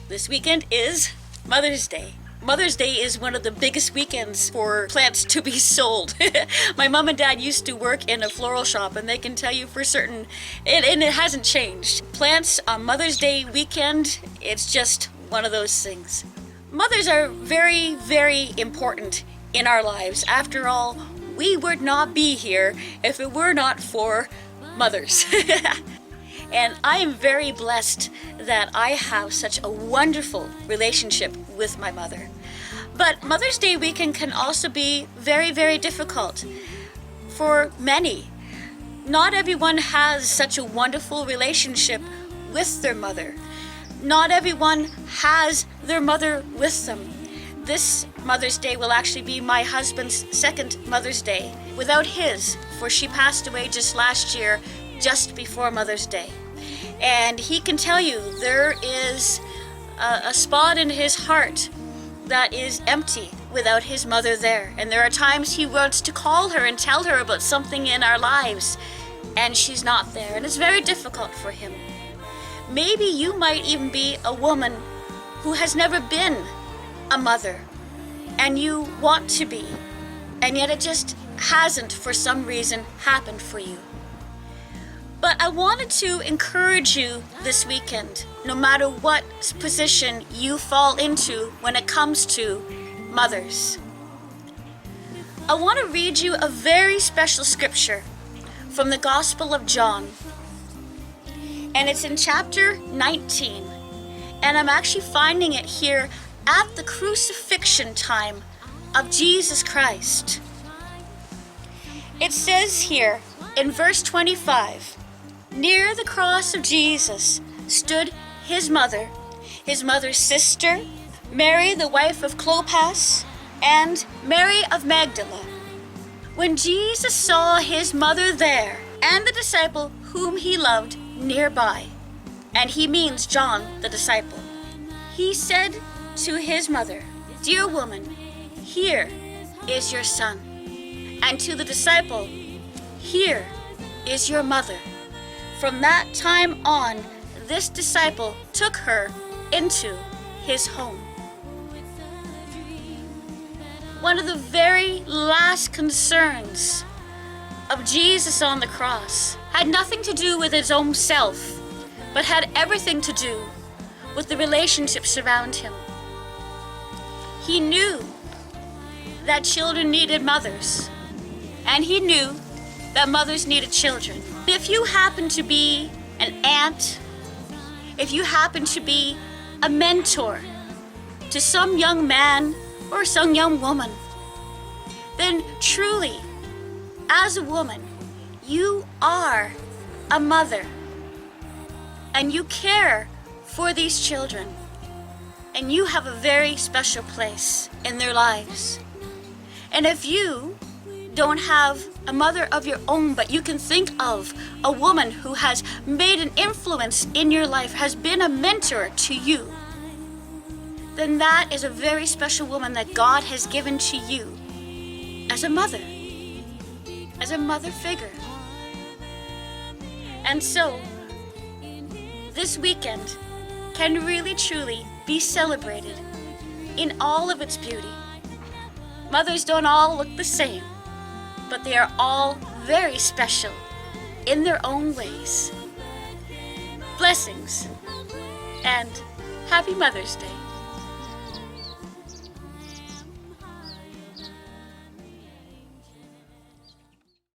This weekend is Mother's Day. Mother's Day is one of the biggest weekends for plants to be sold. My mom and dad used to work in a floral shop, and they can tell you for certain, and it hasn't changed. Plants on Mother's Day weekend, it's just one of those things. Mothers are very, very important in our lives. After all, we would not be here if it were not for mothers. And I am very blessed that I have such a wonderful relationship with my mother. But Mother's Day weekend can also be very, very difficult for many. Not everyone has such a wonderful relationship with their mother. Not everyone has their mother with them. This Mother's Day will actually be my husband's second Mother's Day without his, for she passed away just last year, just before Mother's Day. And he can tell you there is a spot in his heart that is empty without his mother there. And there are times he wants to call her and tell her about something in our lives, and she's not there. And it's very difficult for him. Maybe you might even be a woman who has never been a mother, and you want to be, and yet it just hasn't for some reason happened for you. But I wanted to encourage you this weekend, no matter what position you fall into when it comes to mothers. I want to read you a very special scripture from the Gospel of John. And it's in chapter 19. And I'm actually finding it here at the crucifixion time of Jesus Christ. It says here in verse 25, "Near the cross of Jesus stood his mother's sister, Mary the wife of Clopas, and Mary of Magdala. When Jesus saw his mother there, and the disciple whom he loved nearby," and he means John the disciple, "he said to his mother, 'Dear woman, here is your son.' And to the disciple, 'Here is your mother.' From that time on, this disciple took her into his home." One of the very last concerns of Jesus on the cross had nothing to do with his own self, but had everything to do with the relationships around him. He knew that children needed mothers, and he knew that mothers needed children. If you happen to be an aunt, if you happen to be a mentor to some young man or some young woman, then truly, as a woman, you are a mother, and you care for these children, and you have a very special place in their lives. And if you don't have a mother of your own, but you can think of a woman who has made an influence in your life, has been a mentor to you, then that is a very special woman that God has given to you as a mother figure. And so, this weekend can really truly be celebrated in all of its beauty. Mothers don't all look the same, but they are all very special in their own ways. Blessings, and happy Mother's Day.